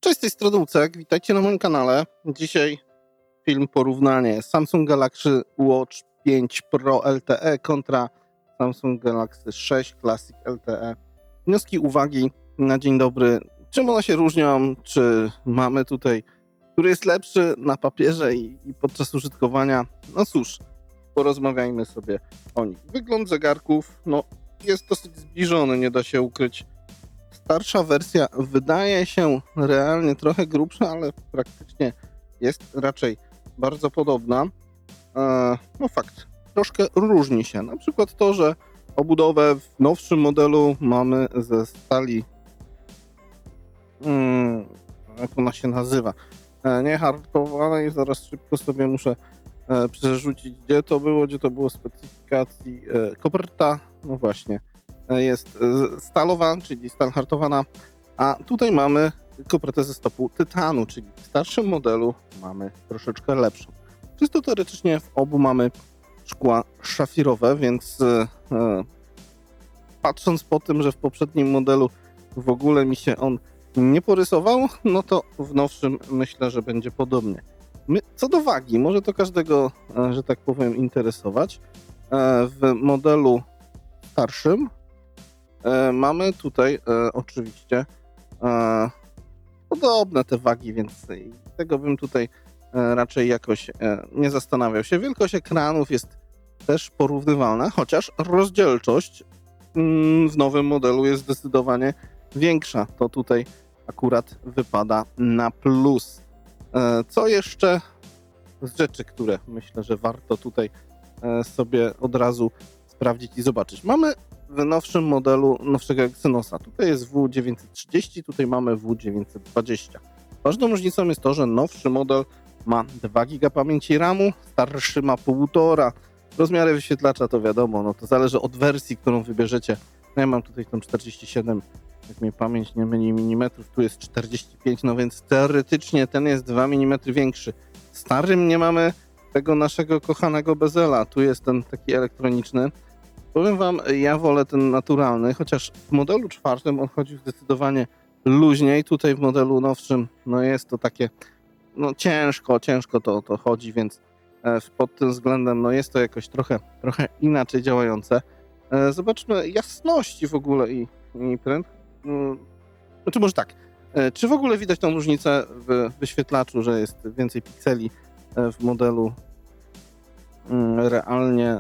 Cześć, z tej strony Lucek, witajcie na moim kanale. Dzisiaj film porównanie Samsung Galaxy Watch 5 Pro LTE kontra Samsung Galaxy 6 Classic LTE. Wnioski, uwagi na dzień dobry. Czym one się różnią? Czy mamy tutaj, który jest lepszy na papierze i podczas użytkowania? No cóż, porozmawiajmy sobie o nich. Wygląd zegarków jest dosyć zbliżony, nie da się ukryć. Starsza wersja wydaje się realnie trochę grubsza, ale praktycznie jest raczej bardzo podobna. Fakt, troszkę różni się. Na przykład to, że obudowę w nowszym modelu mamy ze stali, jak ona się nazywa, niehartowanej. Zaraz szybko sobie muszę przerzucić, gdzie to było specyfikacji koperta. No właśnie. Jest stalowa, czyli stal hartowana, a tutaj mamy kopertę ze stopu tytanu, czyli w starszym modelu mamy troszeczkę lepszą. Czysto teoretycznie w obu mamy szkła szafirowe, więc patrząc po tym, że w poprzednim modelu w ogóle mi się on nie porysował, no to w nowszym myślę, że będzie podobnie. Co do wagi, może to każdego, że tak powiem, interesować. W modelu starszym mamy tutaj oczywiście podobne te wagi, więc tego bym tutaj raczej jakoś nie zastanawiał się. Wielkość ekranów jest też porównywalna, chociaż rozdzielczość w nowym modelu jest zdecydowanie większa. To tutaj akurat wypada na plus. Co jeszcze z rzeczy, które myślę, że warto tutaj sobie od razu sprawdzić i zobaczyć. Mamy w nowszym modelu nowszego Exynosa. Tutaj jest W930, tutaj mamy W920. Ważną różnicą jest to, że nowszy model ma 2 GB pamięci RAM-u, starszy ma 1,5. Rozmiary wyświetlacza to wiadomo, no to zależy od wersji, którą wybierzecie. Ja mam tutaj tą 47, jak mnie pamięć nie myli, milimetrów, tu jest 45, no więc teoretycznie ten jest 2 mm większy. W starym nie mamy tego naszego kochanego bezela, tu jest ten taki elektroniczny. Powiem wam, ja wolę ten naturalny, chociaż w modelu czwartym on chodził zdecydowanie luźniej. Tutaj w modelu nowszym jest to takie, ciężko to chodzi, więc pod tym względem jest to jakoś trochę inaczej działające. Zobaczmy jasności w ogóle i prędkość. Znaczy może tak, czy w ogóle widać tą różnicę w wyświetlaczu, że jest więcej pikseli w modelu realnie.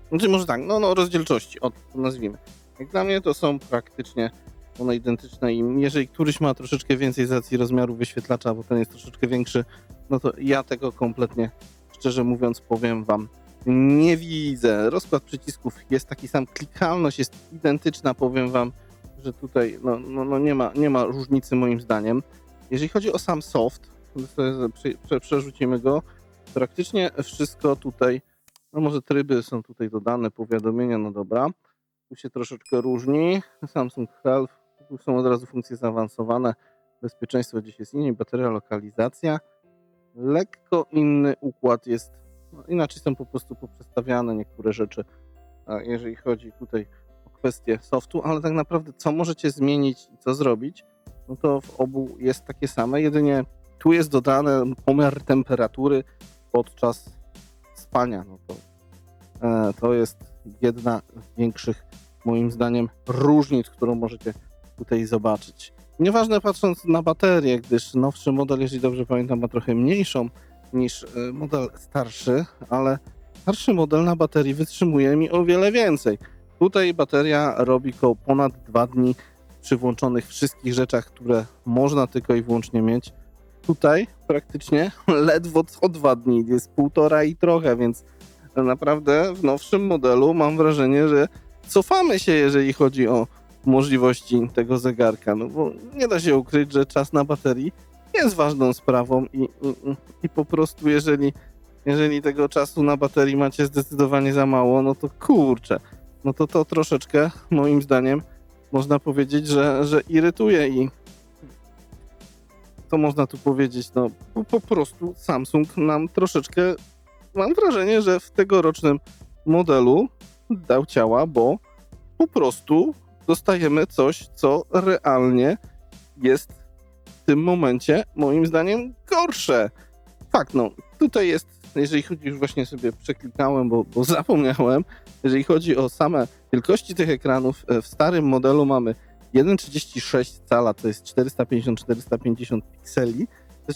Znaczy może tak, rozdzielczości, nazwijmy. Jak dla mnie to są praktycznie one identyczne i jeżeli któryś ma troszeczkę więcej z racji rozmiaru wyświetlacza, bo ten jest troszeczkę większy, no to ja tego kompletnie, szczerze mówiąc, powiem wam, nie widzę. Rozkład przycisków jest taki sam, klikalność jest identyczna, powiem wam, że tutaj nie ma różnicy moim zdaniem. Jeżeli chodzi o sam soft, to przerzucimy go, praktycznie wszystko tutaj. Może tryby są tutaj dodane, powiadomienia, no dobra. Tu się troszeczkę różni. Samsung Health, tu są od razu funkcje zaawansowane. Bezpieczeństwo gdzieś jest indziej, bateria, lokalizacja. Lekko inny układ jest, inaczej są po prostu poprzestawiane niektóre rzeczy, jeżeli chodzi tutaj o kwestię softu, ale tak naprawdę co możecie zmienić i co zrobić, no to w obu jest takie same, jedynie tu jest dodany pomiar temperatury podczas spania. To jest jedna z większych, moim zdaniem, różnic, którą możecie tutaj zobaczyć. Nieważne patrząc na baterię, gdyż nowszy model, jeżeli dobrze pamiętam, ma trochę mniejszą niż model starszy, ale starszy model na baterii wytrzymuje mi o wiele więcej. Tutaj bateria robi ponad 2 dni przy włączonych wszystkich rzeczach, które można tylko i wyłącznie mieć. Tutaj praktycznie ledwo co 2 dni, jest 1,5 i trochę, więc naprawdę w nowszym modelu mam wrażenie, że cofamy się, jeżeli chodzi o możliwości tego zegarka, bo nie da się ukryć, że czas na baterii jest ważną sprawą i po prostu jeżeli tego czasu na baterii macie zdecydowanie za mało, no to kurczę, to troszeczkę moim zdaniem można powiedzieć, że irytuje i co można tu powiedzieć, po prostu Samsung nam troszeczkę, mam wrażenie, że w tegorocznym modelu dał ciała, bo po prostu dostajemy coś, co realnie jest tym momencie moim zdaniem gorsze. Fakt, no tutaj jest, jeżeli chodzi, już właśnie sobie przeklikałem, bo zapomniałem, jeżeli chodzi o same wielkości tych ekranów, w starym modelu mamy 1,36 cala, to jest 450 pikseli.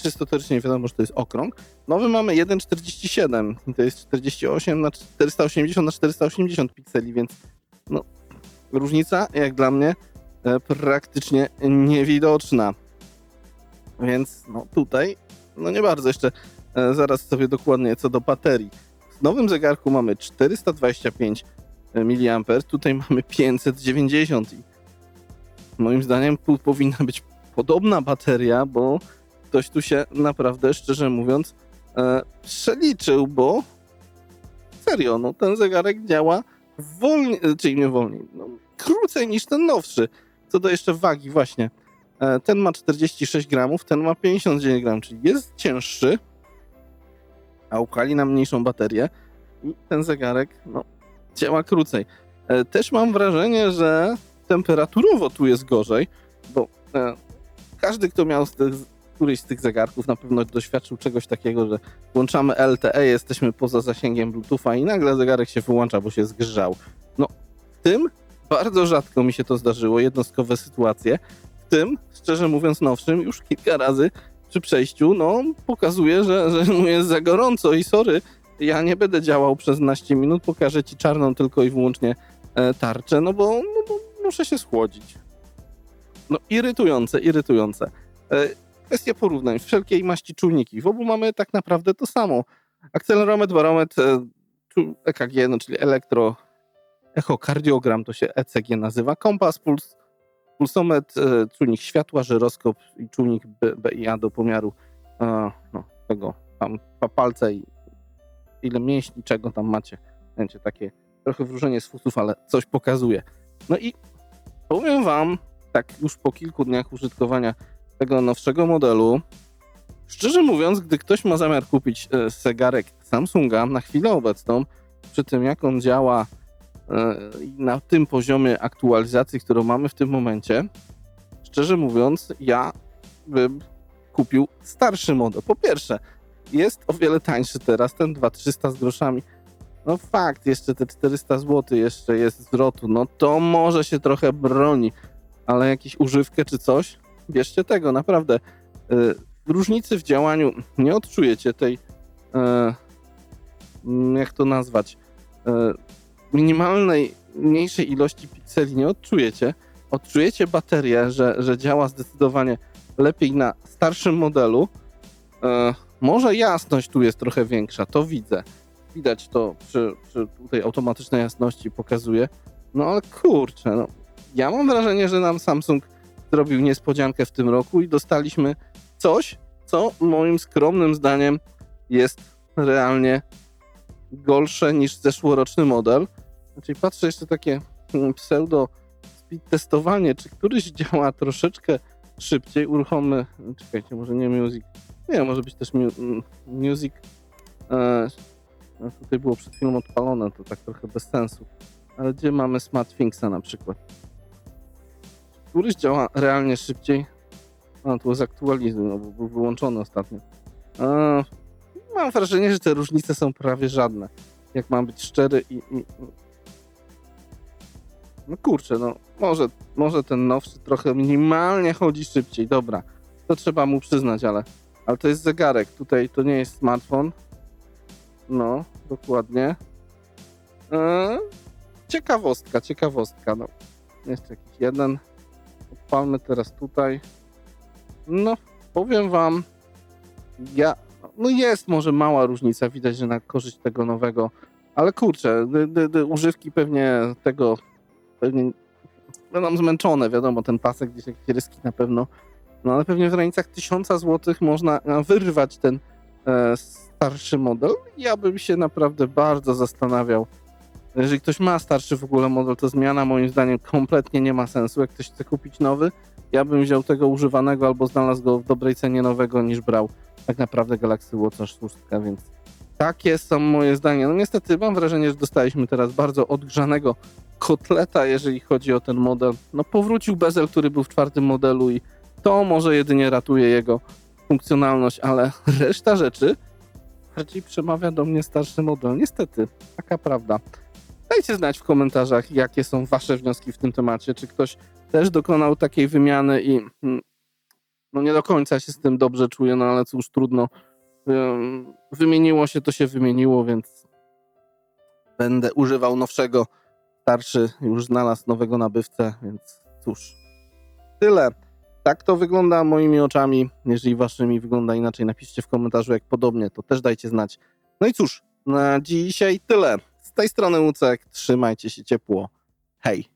Czysto teoretycznie wiadomo, że to jest okrąg. Nowy mamy 1,47 i to jest 48 na 480 na 480 pikseli, więc no, różnica jak dla mnie praktycznie niewidoczna. Więc no tutaj no nie bardzo. Jeszcze zaraz sobie dokładnie co do baterii. W nowym zegarku mamy 425 mAh, tutaj mamy 590 i moim zdaniem tu powinna być podobna bateria, bo ktoś tu się naprawdę, szczerze mówiąc, przeliczył, bo serio, no ten zegarek działa wolniej, czyli nie wolniej, no, krócej niż ten nowszy. Co do jeszcze wagi, właśnie. Ten ma 46 gramów, ten ma 59 gramów, czyli jest cięższy, a ukali na mniejszą baterię i ten zegarek no, działa krócej. Też mam wrażenie, że temperaturowo tu jest gorzej, bo każdy, kto miał któryś z tych zegarków, na pewno doświadczył czegoś takiego, że włączamy LTE, jesteśmy poza zasięgiem Bluetootha i nagle zegarek się wyłącza, bo się zgrzał. No, w tym bardzo rzadko mi się to zdarzyło, jednostkowe sytuacje. W tym, szczerze mówiąc, nowszym już kilka razy przy przejściu, no, pokazuje, że mu jest za gorąco i sorry, ja nie będę działał przez 12 minut, pokażę ci czarną tylko i wyłącznie tarczę, no bo muszę się schłodzić. No, irytujące. Kwestia porównań, wszelkiej maści czujniki. W obu mamy tak naprawdę to samo. Akcelerometr, barometr, EKG, no czyli echokardiogram, to się ECG nazywa, kompas, pulsometr, czujnik światła, żyroskop i czujnik BIA do pomiaru tego tam palca i ile mięśni, czego tam macie. Będzie takie trochę wróżenie z fusów, ale coś pokazuje. No i powiem wam, tak już po kilku dniach użytkowania tego nowszego modelu, szczerze mówiąc, gdy ktoś ma zamiar kupić zegarek Samsunga na chwilę obecną, przy tym jak on działa na tym poziomie aktualizacji, którą mamy w tym momencie, szczerze mówiąc, ja bym kupił starszy model. Po pierwsze, jest o wiele tańszy teraz, ten 2300 z groszami. No fakt, jeszcze te 400 zł jeszcze jest zwrotu, no to może się trochę broni, ale jakąś używkę czy coś, bierzcie tego, naprawdę. Różnicy w działaniu nie odczujecie tej, jak to nazwać, minimalnej, mniejszej ilości pikseli nie odczujecie. Odczujecie baterię, że działa zdecydowanie lepiej na starszym modelu. Może jasność tu jest trochę większa, to widzę. Widać to przy tej automatycznej jasności pokazuje. No ale kurczę, no, ja mam wrażenie, że nam Samsung zrobił niespodziankę w tym roku i dostaliśmy coś, co moim skromnym zdaniem jest realnie gorsze niż zeszłoroczny model. Znaczy patrzę jeszcze takie pseudo speed testowanie, czy któryś działa troszeczkę szybciej. Uruchommy, czekajcie, może nie Music, nie, może być też Music. Tutaj było przed chwilą odpalone, to tak trochę bez sensu. Ale gdzie mamy SmartThingsa na przykład? Któryś działa realnie szybciej? To zaktualizuj, no bo był wyłączony ostatnio. Mam wrażenie, że te różnice są prawie żadne. Jak mam być szczery no kurczę, no może ten nowszy trochę minimalnie chodzi szybciej, dobra. To trzeba mu przyznać, ale to jest zegarek. Tutaj to nie jest smartfon. No, dokładnie. Ciekawostka. No, jeszcze jakiś jeden. Odpalmy teraz tutaj. No, powiem wam, no jest może mała różnica, widać, że na korzyść tego nowego, ale kurczę, używki pewnie będą zmęczone, wiadomo, ten pasek gdzieś jakieś ryski na pewno, no ale pewnie w granicach 1000 zł można wyrwać ten starszy model. Ja bym się naprawdę bardzo zastanawiał. Jeżeli ktoś ma starszy w ogóle model, to zmiana moim zdaniem kompletnie nie ma sensu. Jak ktoś chce kupić nowy, ja bym wziął tego używanego albo znalazł go w dobrej cenie nowego, niż brał tak naprawdę Galaxy Watcha 6, więc takie są moje zdania. No niestety mam wrażenie, że dostaliśmy teraz bardzo odgrzanego kotleta, jeżeli chodzi o ten model. No powrócił bezel, który był w 4. modelu i To może jedynie ratuje jego funkcjonalność, ale reszta rzeczy bardziej przemawia do mnie starszy model. Niestety, taka prawda. Dajcie znać w komentarzach, jakie są wasze wnioski w tym temacie. Czy ktoś też dokonał takiej wymiany i no nie do końca się z tym dobrze czuje, no ale cóż, trudno. Wymieniło się, to się wymieniło, więc będę używał nowszego. Starszy już znalazł nowego nabywcę, więc cóż. Tyle. Tak to wygląda moimi oczami. Jeżeli waszymi wygląda inaczej, napiszcie w komentarzu, jak podobnie, to też dajcie znać. No i cóż, na dzisiaj tyle. Z tej strony Łucek, trzymajcie się ciepło. Hej!